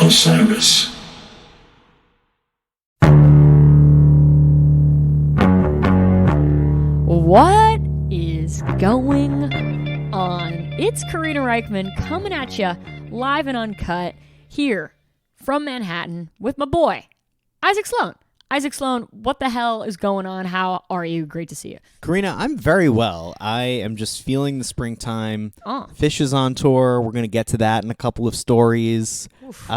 Osiris. What is going on? It's Karina Reichman coming at you live and uncut here from Manhattan with my boy, Isaac Sloan. Isaac Sloan, what the hell is going on? How are you? Great to see you. Karina, I'm very well. I am just feeling the springtime. Oh. Phish is on tour. We're going to get to that in a couple of stories. Things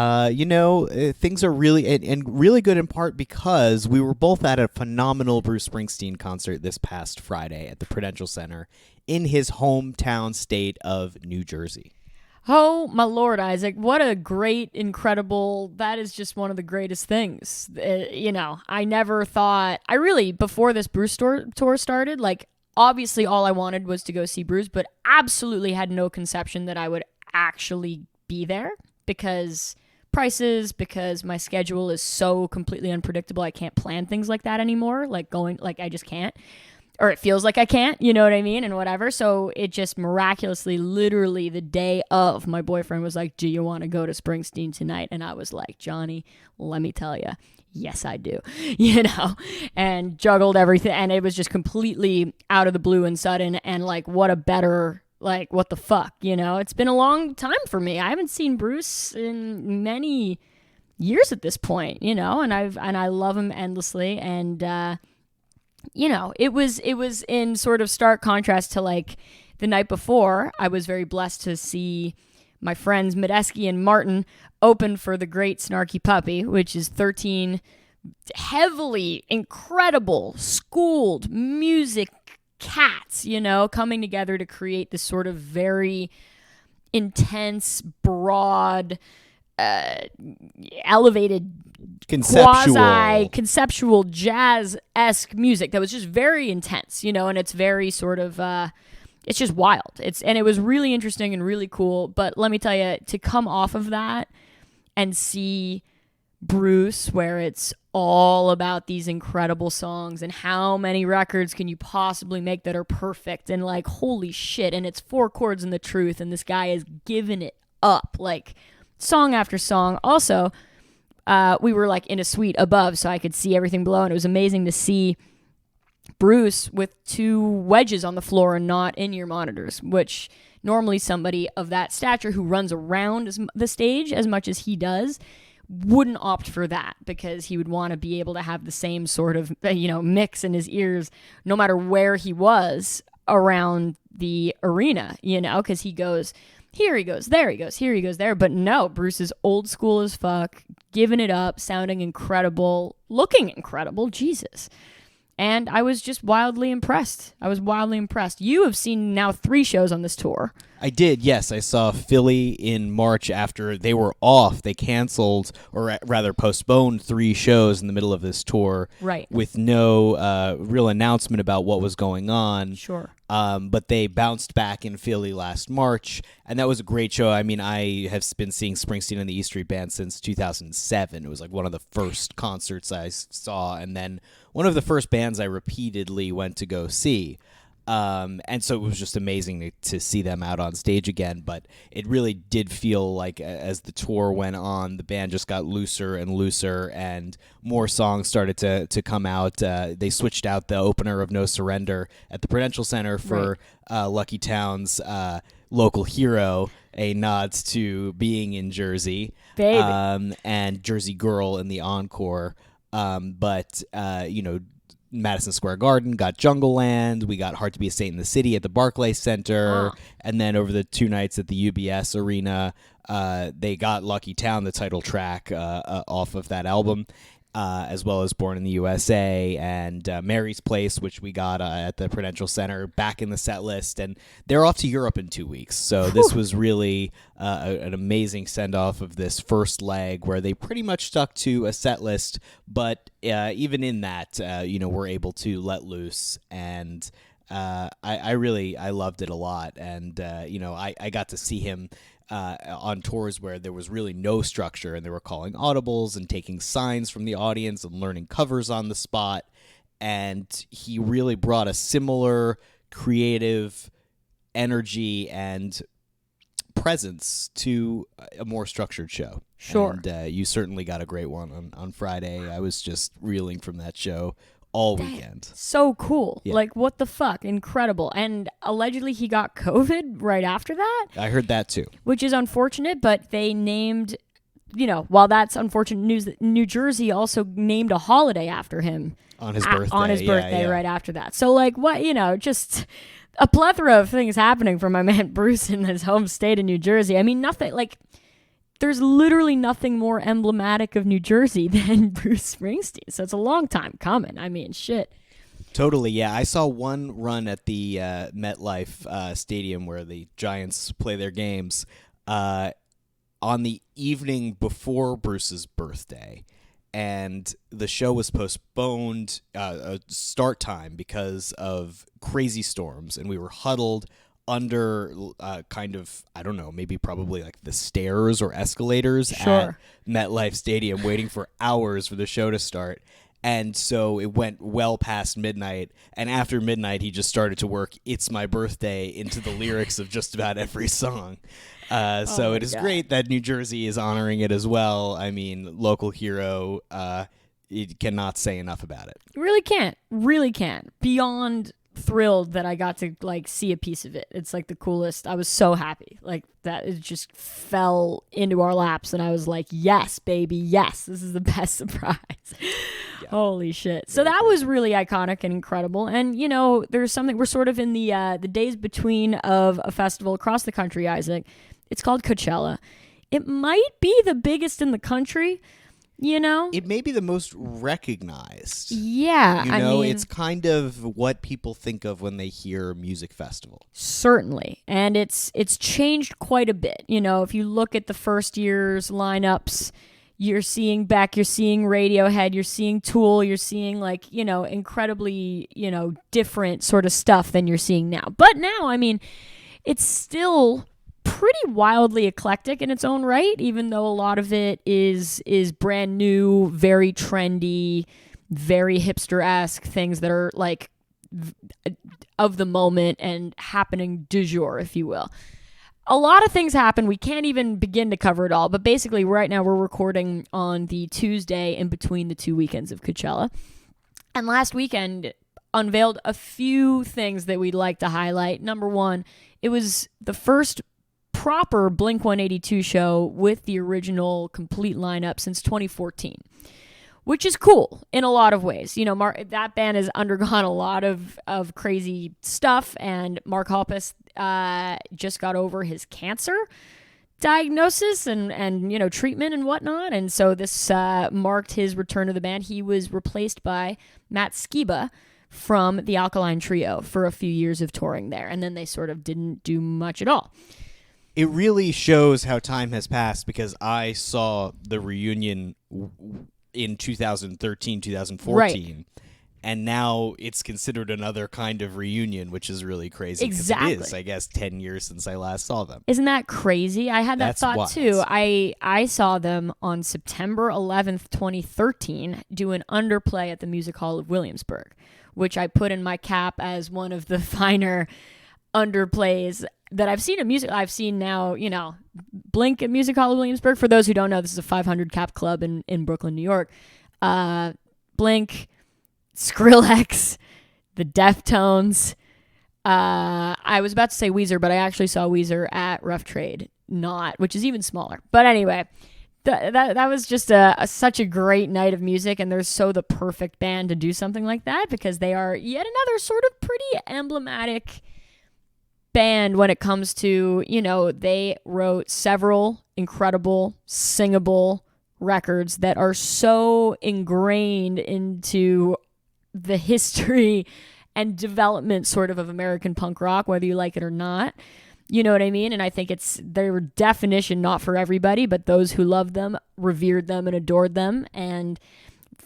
are really and really good in part because we were both at a phenomenal Bruce Springsteen concert this past Friday at the Prudential Center in his hometown state of New Jersey. Oh, my Lord, Isaac. What a great, incredible, that is just one of the greatest things. I never thought, before this Bruce tour started, obviously all I wanted was to go see Bruce, but absolutely had no conception that I would actually be there because prices, because my schedule is so completely unpredictable. I can't plan things like that anymore, I just can't. Or it feels like I can't, you know what I mean, and whatever. So it just miraculously, literally the day of, my boyfriend was like, do you want to go to Springsteen tonight? And I was like, Johnny, let me tell you, yes, I do, and juggled everything. And it was just completely out of the blue and sudden. And what a better, what the fuck, It's been a long time for me. I haven't seen Bruce in many years at this point, and I love him endlessly. And, it was in sort of stark contrast to the night before. I was very blessed to see my friends Medeski and Martin open for the Great Snarky Puppy, which is 13 heavily incredible schooled music cats, coming together to create this sort of very intense, broad, elevated, quasi-conceptual jazz-esque music that was just very intense, and it's very sort of, it's just wild. And it was really interesting and really cool, but let me tell you, to come off of that and see Bruce, where it's all about these incredible songs and how many records can you possibly make that are perfect, and holy shit, and it's 4 chords and the truth, and this guy is giving it up, song after song. Also, we were in a suite above, so I could see everything below, and it was amazing to see Bruce with 2 wedges on the floor and not in-ear monitors, which normally somebody of that stature who runs around the stage as much as he does wouldn't opt for that, because he would want to be able to have the same sort of mix in his ears no matter where he was around the arena, because he goes, here he goes, there he goes, here he goes, there. But no, Bruce is old school as fuck, giving it up, sounding incredible, looking incredible, Jesus. And I was just wildly impressed. You have seen now 3 shows on this tour. I did, yes. I saw Philly in March after they were off. They canceled, or rather postponed 3 shows in the middle of this tour. Right. With no real announcement about what was going on. Sure. But they bounced back in Philly last March, and that was a great show. I mean, I have been seeing Springsteen and the E Street Band since 2007. It was one of the first concerts I saw, and then one of the first bands I repeatedly went to go see. And so it was just amazing to see them out on stage again. But it really did feel like as the tour went on, the band just got looser and looser, and more songs started to come out. They switched out the opener of No Surrender at the Prudential Center for Lucky Town's Local Hero, a nod to being in Jersey, and Jersey Girl in the encore. Madison Square Garden got Jungle Land. We got Hard to Be a Saint in the City at the Barclays Center. And then over the 2 nights at the UBS Arena, they got Lucky Town, the title track, off of that album. As well as Born in the USA and Mary's Place, which we got at the Prudential Center, back in the set list. And they're off to Europe in 2 weeks. So this was really an amazing send-off of this first leg where they pretty much stuck to a set list. But even in that, we're able to let loose. And I loved it a lot. And, I got to see him on tours where there was really no structure, and they were calling audibles and taking signs from the audience and learning covers on the spot. And he really brought a similar creative energy and presence to a more structured show. Sure. And you certainly got a great one on Friday. I was just reeling from that show all weekend. So cool. Yeah. Like, what the fuck? Incredible. And allegedly he got COVID right after that. I heard that too. Which is unfortunate, but they named, while that's unfortunate news, New Jersey also named a holiday after him. On his birthday. On his birthday right after that. So, like, what, just a plethora of things happening for my man Bruce in his home state of New Jersey. I mean, nothing, like, there's literally nothing more emblematic of New Jersey than Bruce Springsteen. So it's a long time coming. I mean, shit. Totally, yeah. I saw one run at the MetLife Stadium where the Giants play their games on the evening before Bruce's birthday. And the show was postponed start time because of crazy storms. And we were huddled under kind of, I don't know, maybe probably like the stairs or escalators at MetLife Stadium waiting for hours for the show to start. And so it went well past midnight. And after midnight, he just started to work "It's My Birthday" into the lyrics of just about every song. So it is great that New Jersey is honoring it as well. I mean, local hero, you cannot say enough about it. Really can't. Beyond thrilled that I got to like see a piece of it. It's like the coolest. I was so happy like that it just fell into our laps and I was like, yes, baby, yes, this is the best surprise. Yeah. Holy shit. So that was really iconic and incredible. And there's something, we're sort of in the days between of a festival across the country, Isaac. It's called Coachella. It might be the biggest in the country. It may be the most recognized. Yeah. I mean, it's kind of what people think of when they hear music festival. Certainly. And it's changed quite a bit. If you look at the first year's lineups, you're seeing Beck, you're seeing Radiohead, you're seeing Tool, you're seeing like, incredibly, different sort of stuff than you're seeing now. But now, I mean, it's still pretty wildly eclectic in its own right, even though a lot of it is brand new, very trendy, very hipster-esque things that are like of the moment and happening du jour, if you will. A lot of things happen. We can't even begin to cover it all, but basically right now we're recording on the Tuesday in between the two weekends of Coachella. And last weekend unveiled a few things that we'd like to highlight. Number one, it was the first proper Blink-182 show with the original complete lineup since 2014, which is cool in a lot of ways. That band has undergone a lot of crazy stuff, and Mark Hoppus just got over his cancer diagnosis and treatment and whatnot, and so this marked his return to the band. He was replaced by Matt Skiba from the Alkaline Trio for a few years of touring there, and then they sort of didn't do much at all. It really shows how time has passed because I saw the reunion in 2013, 2014. Right. And now it's considered another kind of reunion, which is really crazy. Exactly. It is, I guess, 10 years since I last saw them. Isn't that crazy? I had that thought wild. too. I saw them on September 11th, 2013, do an underplay at the Music Hall of Williamsburg, which I put in my cap as one of the finer underplays that I've seen in music. I've seen now, Blink at Music Hall of Williamsburg. For those who don't know, this is a 500 cap club in Brooklyn, New York. Blink, Skrillex, the Deftones. I was about to say Weezer, but I actually saw Weezer at Rough Trade, which is even smaller. But anyway, that was just such a great night of music, and they're so the perfect band to do something like that because they are yet another sort of pretty emblematic band when it comes to, they wrote several incredible singable records that are so ingrained into the history and development sort of American punk rock, whether you like it or not. You know what I mean? And I think their definition, not for everybody, but those who loved them, revered them, and adored them. And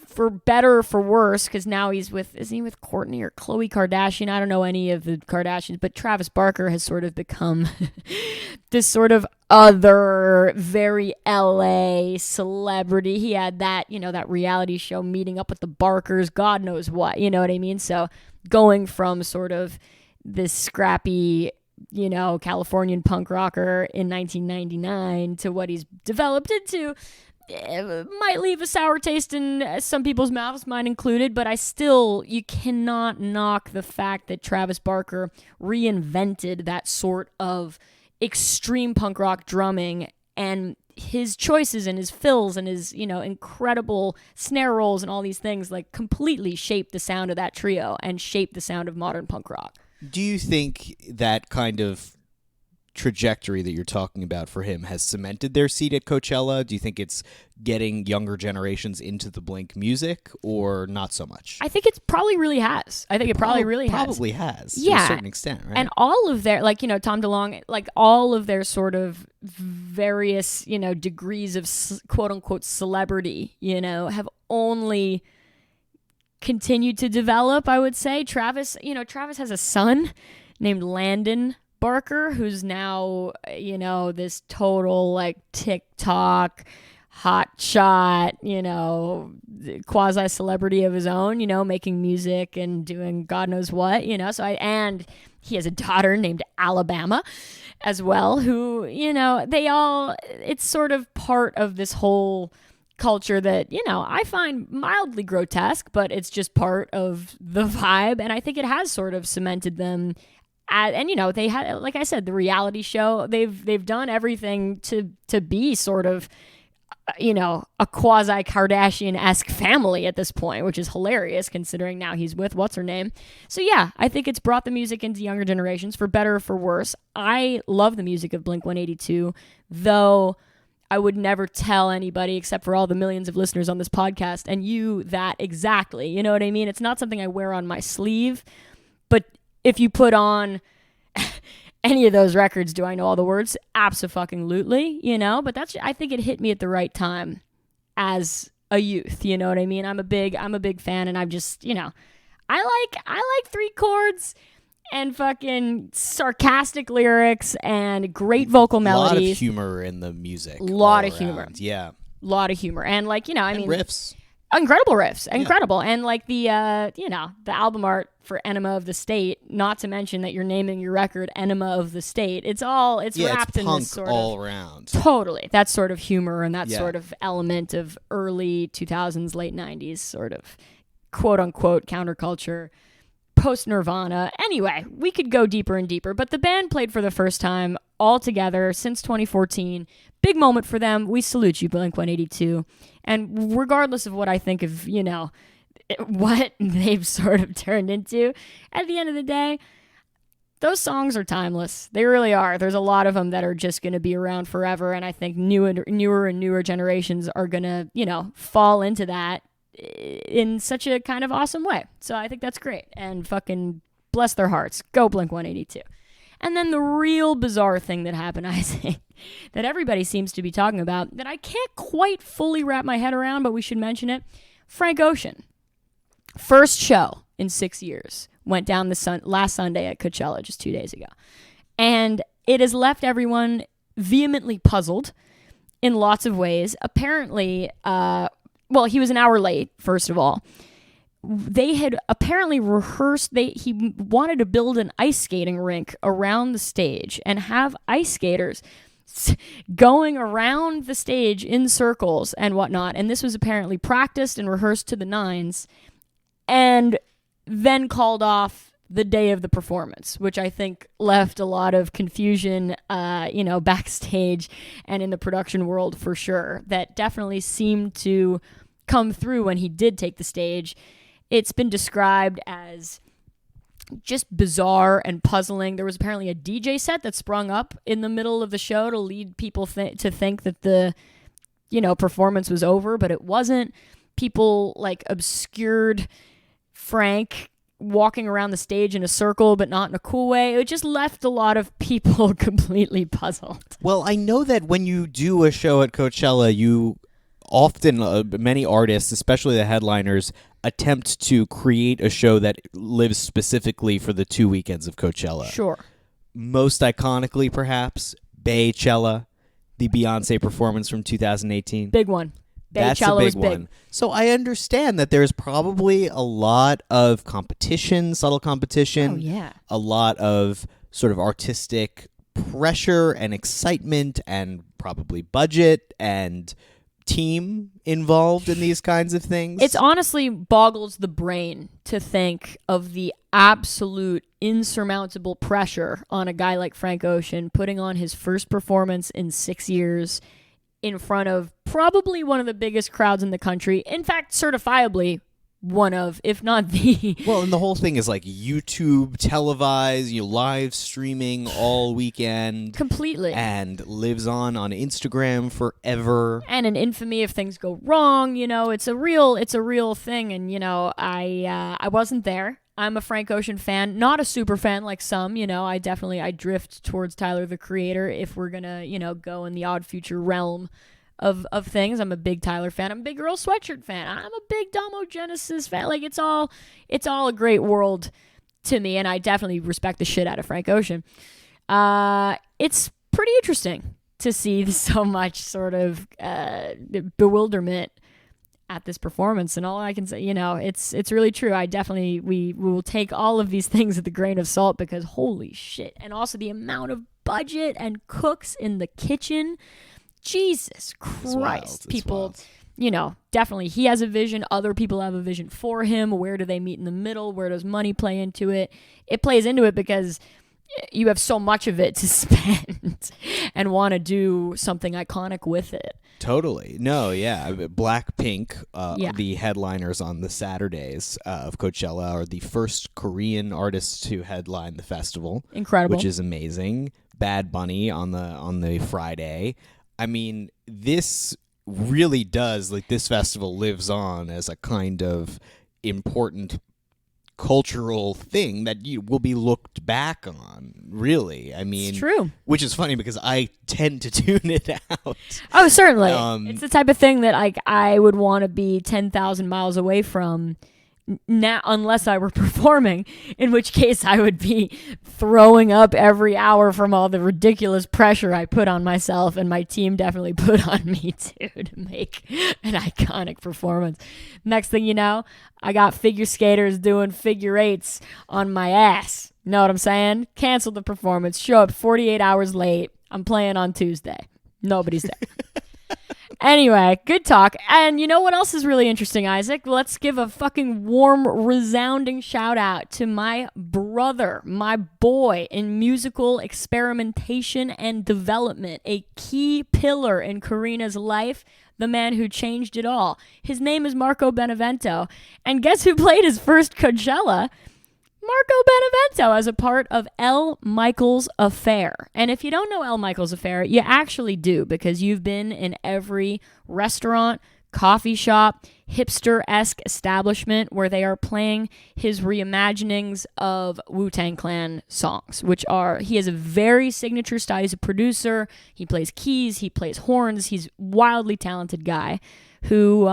for better or for worse, because now isn't he with Kourtney or Khloe Kardashian? I don't know any of the Kardashians, but Travis Barker has sort of become this sort of other, very LA celebrity. He had that, that reality show Meeting Up with the Barkers, God knows what, you know what I mean? So going from sort of this scrappy Californian punk rocker in 1999 to what he's developed into, it might leave a sour taste in some people's mouths, mine included, but you cannot knock the fact that Travis Barker reinvented that sort of extreme punk rock drumming, and his choices and his fills and his, incredible snare rolls and all these things like completely shaped the sound of that trio and shaped the sound of modern punk rock. Do you think that kind of trajectory that you're talking about for him has cemented their seat at Coachella? Do you think it's getting younger generations into the Blink music, or not so much? I think it probably really has. I think it probably really has. Probably has, yeah, to a certain extent, right? And all of their, Tom DeLonge, all of their sort of various, degrees of quote-unquote celebrity, have only continued to develop, I would say. Travis has a son named Landon Barker, who's now, this total TikTok hotshot, quasi celebrity of his own, making music and doing God knows what, and he has a daughter named Alabama as well, who, it's sort of part of this whole culture that, I find mildly grotesque, but it's just part of the vibe. And I think it has sort of cemented them. And they had, like I said, the reality show. They've done everything to be sort of, a quasi Kardashian-esque family at this point, which is hilarious considering now he's with what's her name. So yeah, I think it's brought the music into younger generations for better or for worse. I love the music of Blink-182, though I would never tell anybody except for all the millions of listeners on this podcast and you that exactly. You know what I mean? It's not something I wear on my sleeve, but if you put on any of those records, do I know all the words? Abso-fucking-lutely, but I think it hit me at the right time as a youth, you know what I mean? I'm a big fan, and I'm just, I like 3 chords and fucking sarcastic lyrics and great vocal melodies. A lot of humor in the music. A lot of humor. Yeah. A lot of humor. And riffs. Incredible riffs, incredible, yeah. And the album art for Enema of the State. Not to mention that you're naming your record Enema of the State. It's wrapped in this sort all of around. Totally, that sort of humor and that sort of element of early 2000s, late 90s sort of quote unquote counterculture, post Nirvana. Anyway, we could go deeper and deeper, but the band played for the first time all together since 2014. Big moment for them. We salute you, Blink-182. And regardless of what I think of, what they've sort of turned into, at the end of the day, those songs are timeless. They really are. There's a lot of them that are just going to be around forever, and I think newer and newer generations are going to, fall into that in such a kind of awesome way. So I think that's great, and fucking bless their hearts. Go Blink-182. And then the real bizarre thing that happened, Isaac, that everybody seems to be talking about, that I can't quite fully wrap my head around, but we should mention it. Frank Ocean. First show in 6 years. Went down last Sunday at Coachella just 2 days ago. And it has left everyone vehemently puzzled in lots of ways. Apparently, he was an hour late, first of all. They had apparently rehearsed. He wanted to build an ice skating rink around the stage and have ice skaters going around the stage in circles and whatnot. And this was apparently practiced and rehearsed to the nines, and then called off the day of the performance, which I think left a lot of confusion, backstage and in the production world for sure. That definitely seemed to come through when he did take the stage. It's been described as just bizarre and puzzling. There was apparently a DJ set that sprung up in the middle of the show to lead people to think that the, performance was over, but it wasn't. People obscured Frank walking around the stage in a circle, but not in a cool way. It just left a lot of people completely puzzled. Well, I know that when you do a show at Coachella, you often, many artists, especially the headliners, attempt to create a show that lives specifically for the 2 weekends of Coachella. Sure. Most iconically, perhaps, Baychella, the Beyonce performance from 2018. Big one. That's a big one. So I understand that there's probably a lot of competition, subtle competition. Oh, yeah. A lot of sort of artistic pressure and excitement and probably budget and team involved in these kinds of things. It's honestly boggles the brain to think of the absolute insurmountable pressure on a guy like Frank Ocean putting on his first performance in 6 years in front of probably one of the biggest crowds in the country. In fact, certifiably one of, if not the. Well, and the whole thing is like YouTube televised, live streaming all weekend. Completely. And lives on Instagram forever. And an infamy if things go wrong, it's a real thing. And, I wasn't there. I'm a Frank Ocean fan, not a super fan like some, I drift towards Tyler, the Creator, if we're gonna, go in the Odd Future realm of things. I'm a big Tyler fan. I'm a big Earl Sweatshirt fan. I'm a big Domo Genesis fan. Like, it's all a great world to me, and I definitely respect the shit out of Frank Ocean. It's pretty interesting to see so much sort of bewilderment at this performance, and all I can say, it's really true. We will take all of these things with a grain of salt, because holy shit. And also the amount of budget and cooks in the kitchen. Jesus Christ. People, definitely he has a vision. Other people have a vision for him. Where do they meet in the middle? Where does money play into it? It plays into it because you have so much of it to spend and want to do something iconic with it. Totally. No, yeah. Blackpink, the headliners on the Saturdays of Coachella, are the first Korean artists to headline the festival. Incredible. Which is amazing. Bad Bunny on the Friday. I mean, this really does, this festival lives on as a kind of important cultural thing that will be looked back on, really. I mean, it's true. Which is funny because I tend to tune it out. Oh, certainly. It's the type of thing that I would want to be 10,000 miles away from now, unless I were performing, in which case I would be throwing up every hour from all the ridiculous pressure I put on myself, and my team definitely put on me too, to make an iconic performance. Next thing you know, I got figure skaters doing figure eights on my ass. Know what I'm saying? Cancel the performance, show up 48 hours late. I'm playing on Tuesday. Nobody's there. Anyway, good talk. And you know what else is really interesting, Isaac? Let's give a fucking warm, resounding shout out to my brother, my boy in musical experimentation and development, a key pillar in Karina's life, the man who changed it all. His name is Marco Benevento. And guess who played his first Coachella? Marco Benevento, as a part of L. Michaels Affair. And if you don't know L. Michaels Affair, you actually do, because you've been in every restaurant, coffee shop, hipster-esque establishment where they are playing his reimaginings of Wu-Tang Clan songs, which are, he has a very signature style. He's a producer. He plays keys. He plays horns. He's a wildly talented guy who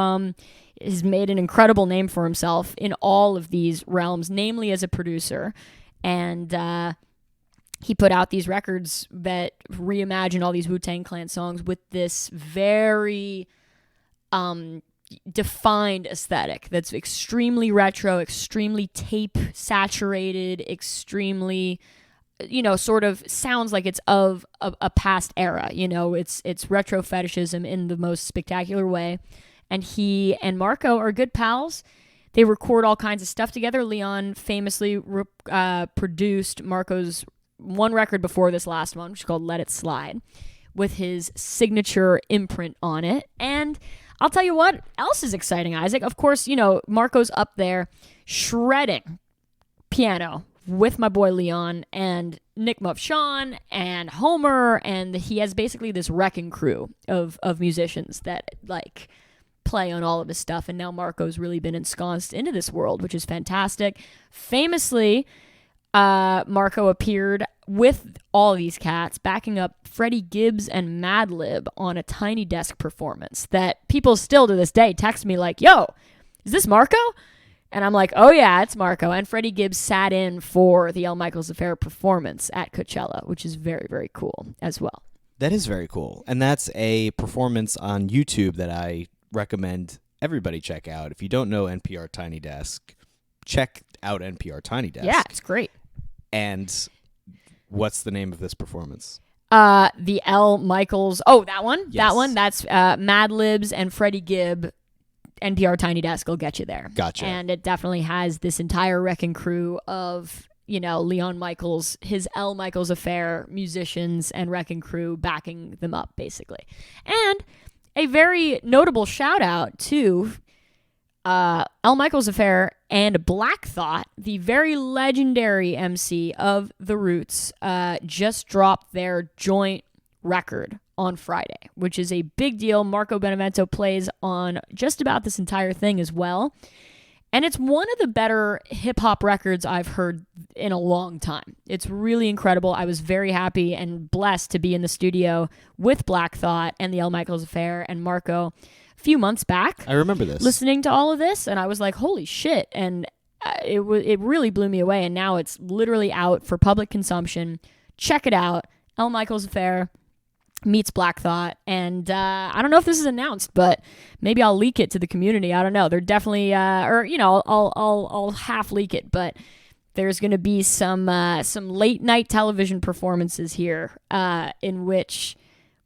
has made an incredible name for himself in all of these realms, namely as a producer. And he put out these records that reimagine all these Wu-Tang Clan songs with this very defined aesthetic that's extremely retro, extremely tape saturated, extremely, sort of sounds like it's of a past era. It's retro fetishism in the most spectacular way. And he and Marco are good pals. They record all kinds of stuff together. Leon famously produced Marco's one record before this last one, which is called Let It Slide, with his signature imprint on it. And I'll tell you what else is exciting, Isaac. Of course, Marco's up there shredding piano with my boy Leon and Nick Mufshawn and Homer, and he has basically this wrecking crew of musicians that play on all of his stuff, and now Marco's really been ensconced into this world, which is fantastic. Famously, Marco appeared with all these cats, backing up Freddie Gibbs and Madlib on a Tiny Desk performance that people still to this day text me like, yo, is this Marco? And I'm like, oh yeah, it's Marco. And Freddie Gibbs sat in for the L. Michaels Affair performance at Coachella, which is very, very cool as well. That is very cool. And that's a performance on YouTube that I recommend everybody check out. If you don't know NPR Tiny Desk, check out NPR Tiny Desk. Yeah, it's great. And What's the name of this performance? The L. Michaels. Oh, that one? Yes. That one? That's Mad Libs and Freddie Gibb. NPR Tiny Desk will get you there. Gotcha. And it definitely has this entire wrecking crew of, Leon Michaels, his L. Michaels Affair musicians and wrecking crew backing them up, basically. And a very notable shout out to L. Michaels Affair and Black Thought, the very legendary MC of The Roots, just dropped their joint record on Friday, which is a big deal. Marco Benevento plays on just about this entire thing as well. And it's one of the better hip-hop records I've heard in a long time. It's really incredible. I was very happy and blessed to be in the studio with Black Thought and the L. Michaels Affair and Marco a few months back. I remember this. Listening to all of this, and I was like, holy shit. And it really blew me away, and now it's literally out for public consumption. Check it out. L. Michaels Affair meets Black Thought, and I don't know if this is announced, but maybe I'll leak it to the community. I don't know. They're definitely, I'll half leak it, but there's going to be some late night television performances here, in which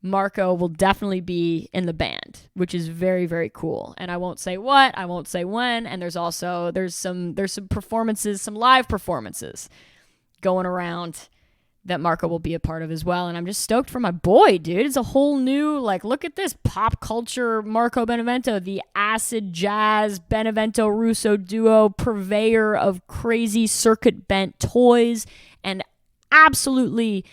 Marco will definitely be in the band, which is very, very cool. And I won't say what, I won't say when. And there's some performances, some live performances going around that Marco will be a part of as well. And I'm just stoked for my boy, dude. It's a whole new, look at this pop culture Marco Benevento, the acid jazz Benevento Russo duo, purveyor of crazy circuit bent toys and absolutely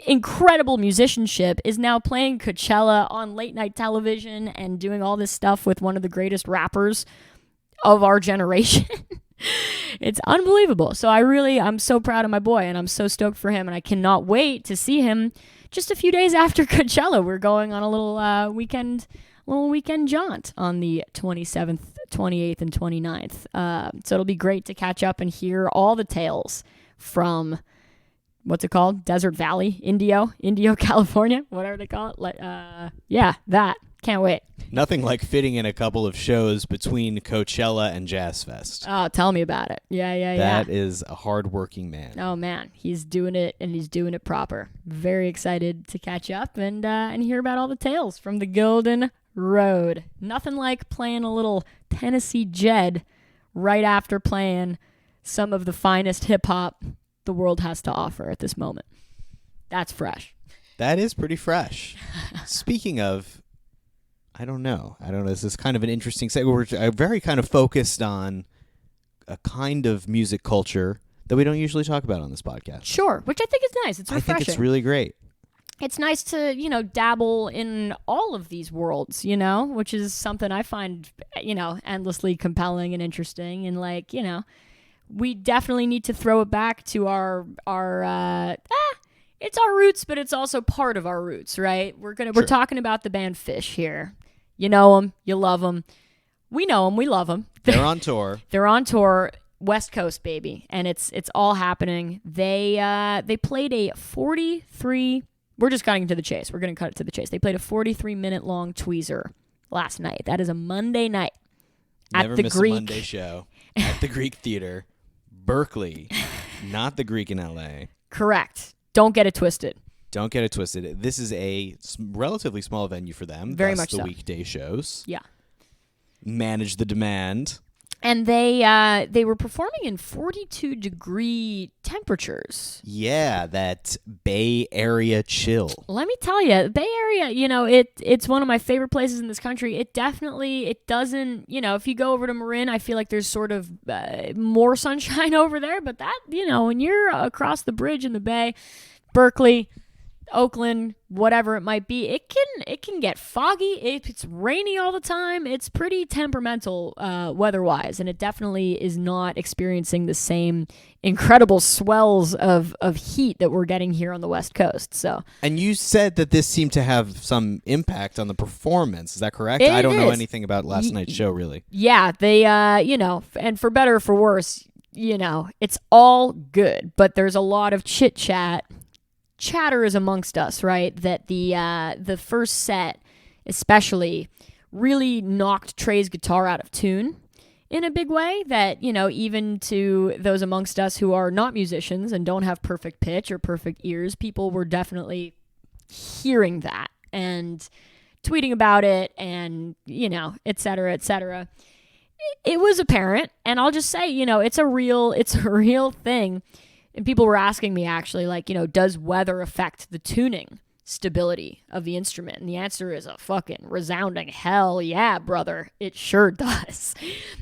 incredible musicianship, is now playing Coachella on late night television and doing all this stuff with one of the greatest rappers of our generation. It's unbelievable. So I'm so proud of my boy, and I'm so stoked for him, and I cannot wait to see him just a few days after Coachella. We're going on a little weekend jaunt on the 27th, 28th, and 29th. So it'll be great to catch up and hear all the tales from, what's it called? Desert Valley, Indio, California, whatever they call it. That. Can't wait. Nothing like fitting in a couple of shows between Coachella and Jazz Fest. Oh, tell me about it. Yeah. That is a hardworking man. Oh, man. He's doing it, and he's doing it proper. Very excited to catch up and hear about all the tales from the Golden Road. Nothing like playing a little Tennessee Jed right after playing some of the finest hip-hop the world has to offer at this moment. That's fresh. That is pretty fresh. Speaking of, I don't know. This is kind of an interesting segment. We're very kind of focused on a kind of music culture that we don't usually talk about on this podcast. Sure, which I think is nice. It's refreshing. I think it's really great. It's nice to, dabble in all of these worlds, which is something I find, endlessly compelling and interesting. And we definitely need to throw it back to it's our roots, but it's also part of our roots, right? We're talking about the band Phish here. You know them, you love them. We know them, we love them. They're on tour. They're on tour, West Coast, baby, and it's all happening. They played a 43. We're just cutting to the chase. We're going to cut it to the chase. They played a 43-minute long tweezer last night. That is a Monday night Never at the miss Greek. A Monday show at the Greek Theater, Berkeley, not the Greek in LA. Correct. Don't get it twisted. Don't get it twisted. This is a relatively small venue for them. Very thus much the so. Weekday shows. Yeah. Manage the demand. And they were performing in 42-degree temperatures. Yeah, that Bay Area chill. Let me tell you, Bay Area, it's one of my favorite places in this country. It doesn't, if you go over to Marin, I feel like there's sort of more sunshine over there. But that, when you're across the bridge in the Bay, Berkeley, Oakland, whatever it might be, it can get foggy. It's rainy all the time. It's pretty temperamental weather-wise, and it definitely is not experiencing the same incredible swells of heat that we're getting here on the West Coast. So, and you said that this seemed to have some impact on the performance. Is that correct? I don't know anything about last night's show, really. Yeah, they, and for better or for worse, it's all good, but there's a lot of chatter is amongst us, right? That the first set especially really knocked Trey's guitar out of tune in a big way that, even to those amongst us who are not musicians and don't have perfect pitch or perfect ears, people were definitely hearing that and tweeting about it and, et cetera, et cetera. It was apparent, and I'll just say, it's a real thing. And people were asking me actually, like, does weather affect the tuning stability of the instrument? And the answer is a fucking resounding hell yeah, brother. It sure does.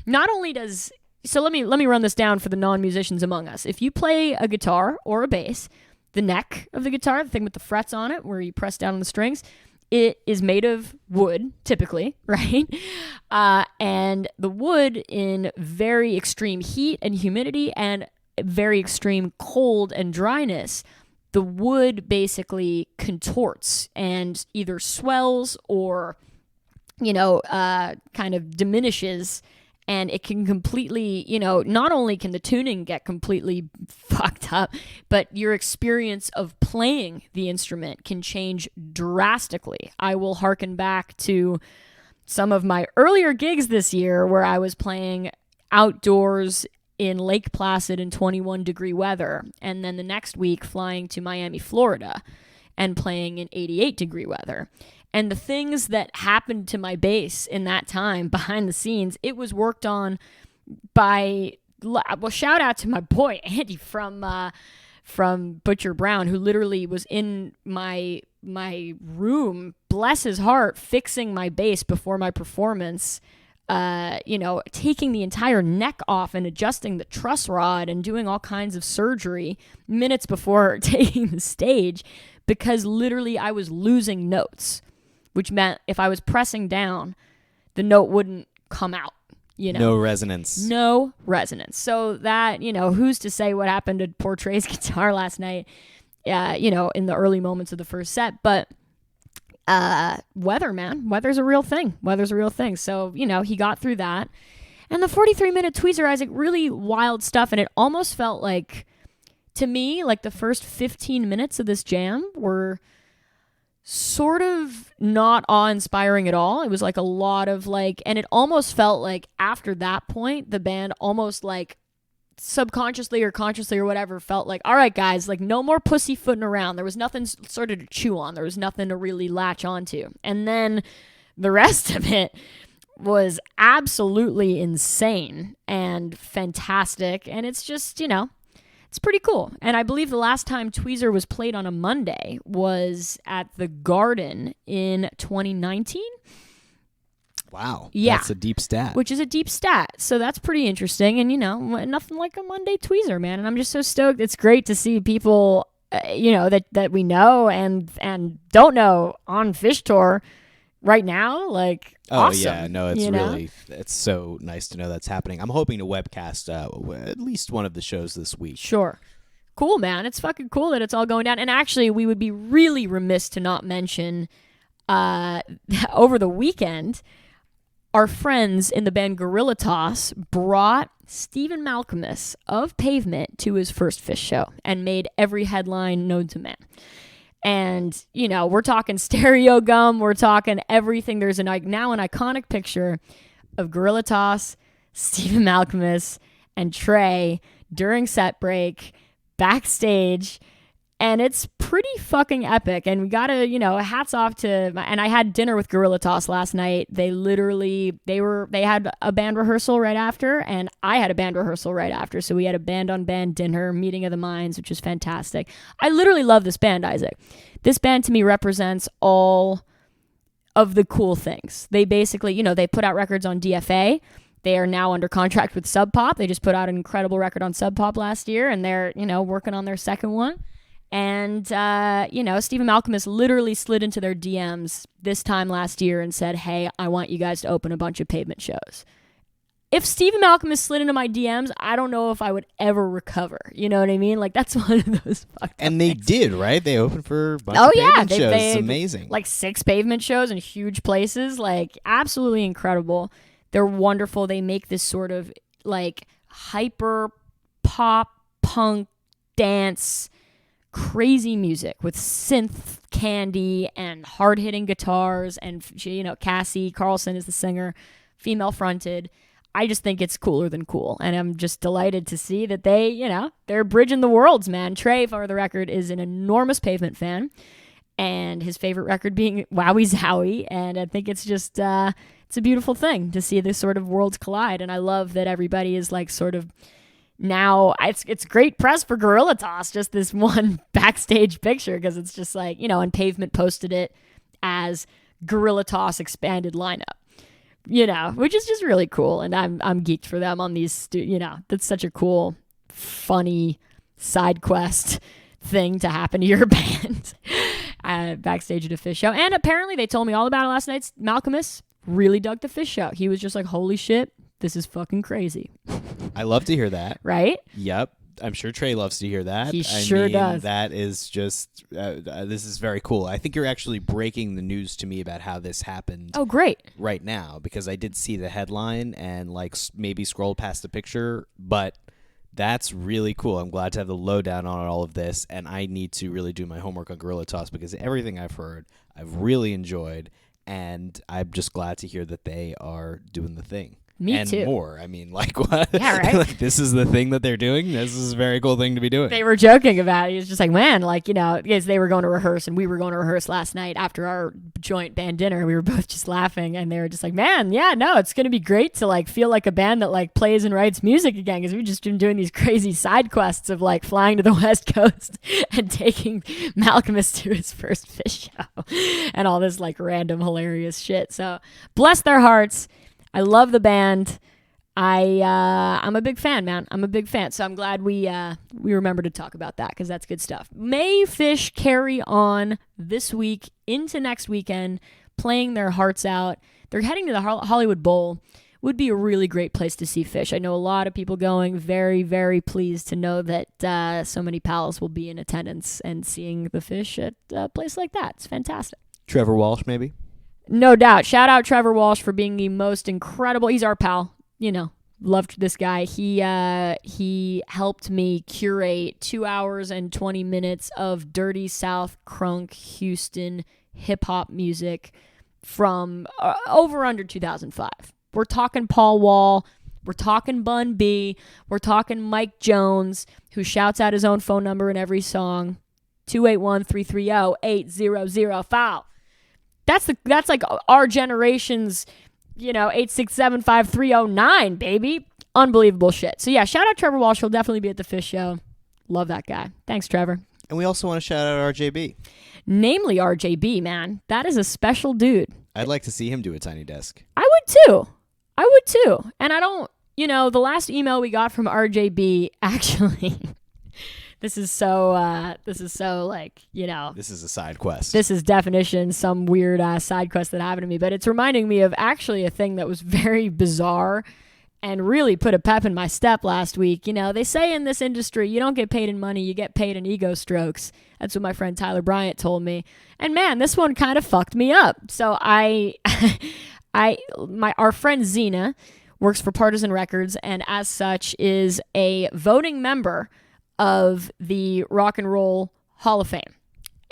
Not only does, so let me run this down for the non-musicians among us. If you play a guitar or a bass, the neck of the guitar, the thing with the frets on it where you press down on the strings, it is made of wood, typically, right? And the wood, in very extreme heat and humidity and very extreme cold and dryness, the wood basically contorts and either swells or, kind of diminishes. And it can completely, not only can the tuning get completely fucked up, but your experience of playing the instrument can change drastically. I will hearken back to some of my earlier gigs this year where I was playing outdoors in Lake Placid in 21-degree weather, and then the next week flying to Miami, Florida, and playing in 88-degree weather. And the things that happened to my bass in that time behind the scenes, it was worked on by, well, shout out to my boy Andy from Butcher Brown, who literally was in my room, bless his heart, fixing my bass before my performance, taking the entire neck off and adjusting the truss rod and doing all kinds of surgery minutes before taking the stage, because literally I was losing notes, which meant if I was pressing down, the note wouldn't come out, No resonance. No resonance. So that, who's to say what happened to poor Trey's guitar last night, in the early moments of the first set. But weather, man. Weather's a real thing. So, he got through that. And the 43-minute Tweezer, Isaac, really wild stuff. And it almost felt like, to me, like the first 15 minutes of this jam were sort of not awe-inspiring at all. It was like a lot of and it almost felt like after that point, the band almost like subconsciously or consciously or whatever felt like, all right, guys, like no more pussyfooting around. There was nothing sort of to chew on. There was nothing to really latch onto. And then the rest of it was absolutely insane and fantastic. And it's just, it's pretty cool. And I believe the last time Tweezer was played on a Monday was at the Garden in 2019. Wow. Yeah. That's a deep stat. Which is a deep stat. So that's pretty interesting. And, nothing like a Monday Tweezer, man. And I'm just so stoked. It's great to see people, that we know and don't know on Phish Tour right now. Like, awesome. Yeah. No, it's really, it's so nice to know that's happening. I'm hoping to webcast at least one of the shows this week. Sure. Cool, man. It's fucking cool that it's all going down. And actually, we would be really remiss to not mention over the weekend, our friends in the band Gorilla Toss brought Stephen Malcolmus of Pavement to his first Phish show and made every headline known to man. And, we're talking stereo gum, we're talking everything. There's now an iconic picture of Gorilla Toss, Stephen Malcolmus, and Trey during set break, backstage, and it's pretty fucking epic. And we gotta, hats off to, and I had dinner with Gorilla Toss last night. They had a band rehearsal right after, and I had a band rehearsal right after. So we had a band-on-band dinner, meeting of the minds, which was fantastic. I literally love this band, Isaac. This band to me represents all of the cool things. They basically, they put out records on DFA. They are now under contract with Sub Pop. They just put out an incredible record on Sub Pop last year, and they're, working on their second one. And, Stephen Malcolmus literally slid into their DMs this time last year and said, hey, I want you guys to open a bunch of Pavement shows. If Stephen Malcolmus slid into my DMs, I don't know if I would ever recover. You know what I mean? Like, that's one of those fucked And up they things. did, right? They opened for a bunch of Pavement shows. It's amazing. Like 6 Pavement shows in huge places. Like, absolutely incredible. They're wonderful. They make this sort of, like, hyper pop, punk, dance, crazy music with synth candy and hard-hitting guitars. And, Cassie Carlson is the singer, female-fronted. I just think it's cooler than cool. And I'm just delighted to see that they're bridging the worlds, man. Trey, for the record, is an enormous Pavement fan. And his favorite record being Wowie Zowie. And I think it's just, it's a beautiful thing to see this sort of worlds collide. And I love that everybody is like sort of now, it's great press for Gorilla Toss, just this one backstage picture, because it's just like, and Pavement posted it as Gorilla Toss expanded lineup. Which is just really cool. And I'm geeked for them on these, that's such a cool, funny side quest thing to happen to your band backstage at a Phish show. And apparently they told me all about it last night. Malcolmus really dug the Phish show. He was just like, holy shit, this is fucking crazy. I love to hear that. Right? Yep. I'm sure Trey loves to hear that. He sure does. That is just, this is very cool. I think you're actually breaking the news to me about how this happened. Oh, great. Right now, because I did see the headline and maybe scrolled past the picture, but that's really cool. I'm glad to have the lowdown on all of this, and I need to really do my homework on Gorilla Toss, because everything I've heard, I've really enjoyed, and I'm just glad to hear that they are doing the thing. Me and too. And more. I mean, what? Yeah, right? This is the thing that they're doing? This is a very cool thing to be doing. They were joking about it. He was just like, man, because they were going to rehearse, and we were going to rehearse last night after our joint band dinner. We were both just laughing, and they were just like, man, yeah, no, it's going to be great to, feel like a band that, plays and writes music again, because we've just been doing these crazy side quests of, flying to the West Coast and taking Malcolmus to his first Phish show and all this, random hilarious shit. So, bless their hearts. I love the band. I'm a big fan, man. I'm a big fan. So I'm glad we remember to talk about that, because that's good stuff. May Phish carry on this week into next weekend, playing their hearts out. They're heading to the Hollywood Bowl. Would be a really great place to see Phish. I know a lot of people going. Very, very pleased to know that so many pals will be in attendance and seeing the Phish at a place like that. It's fantastic. Trevor Walsh, maybe? No doubt. Shout out Trevor Walsh for being the most incredible. He's our pal. Loved this guy. He helped me curate 2 hours and 20 minutes of dirty South crunk Houston hip hop music from under 2005. We're talking Paul Wall. We're talking Bun B. We're talking Mike Jones, who shouts out his own phone number in every song. 281-330-8005. That's our generation's, 8675309, baby. Unbelievable shit. So yeah, shout out Trevor Walsh. He'll definitely be at the Phish show. Love that guy. Thanks, Trevor. And we also want to shout out RJB. Namely RJB, man. That is a special dude. I'd like to see him do a Tiny Desk. I would too. And I don't, the last email we got from RJB, actually... This is so This is a side quest. This is definition, some weird side quest that happened to me. But it's reminding me of actually a thing that was very bizarre and really put a pep in my step last week. They say in this industry, you don't get paid in money, you get paid in ego strokes. That's what my friend Tyler Bryant told me. And man, this one kind of fucked me up. So our friend Xena works for Partisan Records, and as such is a voting member of the Rock and Roll Hall of Fame.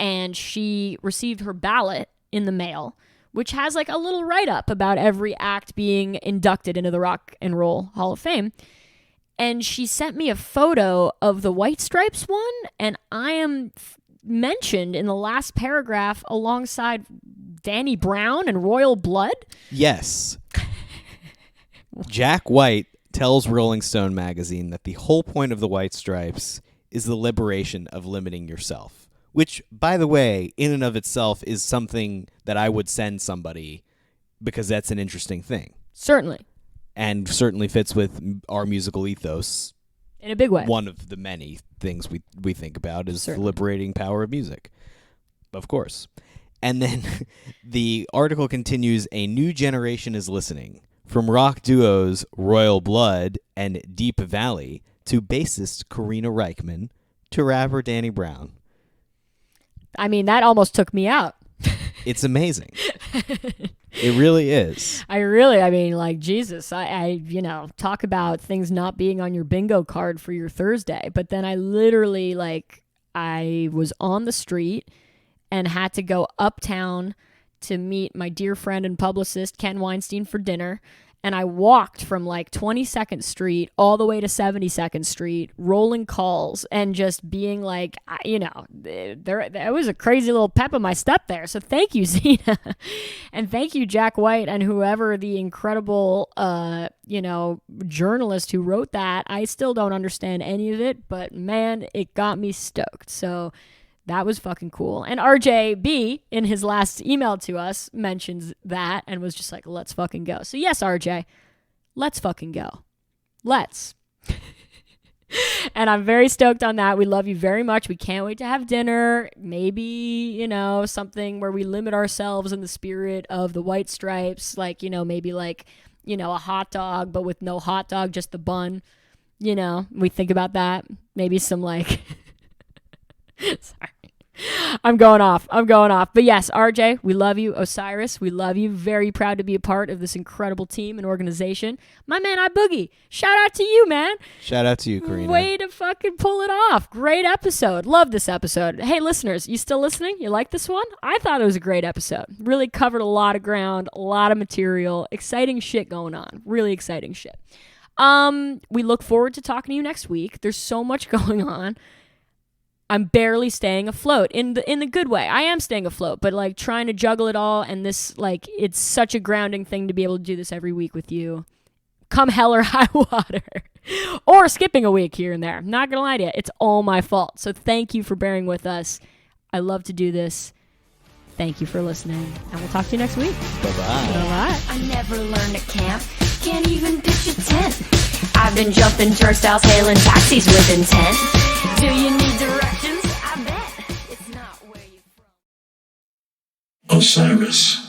And she received her ballot in the mail, which has a little write-up about every act being inducted into the Rock and Roll Hall of Fame. And she sent me a photo of the White Stripes one, and I am mentioned in the last paragraph alongside Danny Brown and Royal Blood. Yes. Jack White tells Rolling Stone magazine that the whole point of the White Stripes is the liberation of limiting yourself, which, by the way, in and of itself is something that I would send somebody, because that's an interesting thing. Certainly. And certainly fits with our musical ethos. In a big way. One of the many things we think about is the liberating power of music. Of course. And then the article continues, a new generation is listening. From rock duos Royal Blood and Deep Valley to bassist Karina Reichman to rapper Danny Brown. I mean, that almost took me out. It's amazing. It really is. Jesus, I talk about things not being on your bingo card for your Thursday, but then I literally, I was on the street and had to go uptown to meet my dear friend and publicist Ken Weinstein for dinner. and I walked from like 22nd Street all the way to 72nd Street, rolling calls and just being like, there was a crazy little pep in my step there. So thank you, Zena. And thank you, Jack White, and whoever the incredible, journalist who wrote that. I still don't understand any of it, but man, it got me stoked. So that was fucking cool. And RJB, in his last email to us, mentions that and was just like, let's fucking go. So yes, RJ, let's fucking go. Let's. And I'm very stoked on that. We love you very much. We can't wait to have dinner. Maybe, something where we limit ourselves in the spirit of the White Stripes. Like, maybe like, a hot dog, but with no hot dog, just the bun. We think about that. Maybe some like... Sorry. I'm going off. But yes, RJ, we love you. Osiris, we love you. Very proud to be a part of this incredible team and organization. My man, iBoogie, shout out to you, man. Shout out to you, Karina. Way to fucking pull it off. Great episode. Love this episode. Hey, listeners, you still listening? You like this one? I thought it was a great episode. Really covered a lot of ground, a lot of material, exciting shit going on. Really exciting shit. We look forward to talking to you next week. There's so much going on. I'm barely staying afloat in the good way. I am staying afloat, but like trying to juggle it all, and this, like, it's such a grounding thing to be able to do this every week with you. Come hell or high water. Or skipping a week here and there. I'm not gonna lie to you. It's all my fault. So thank you for bearing with us. I love to do this. Thank you for listening. And we'll talk to you next week. Bye-bye. Bye-bye. I never learned at camp. Can't even pitch a tent. I've been jumping turnstiles, hailing taxis with intent. Do you need directions? I bet it's not where you're from. Osiris.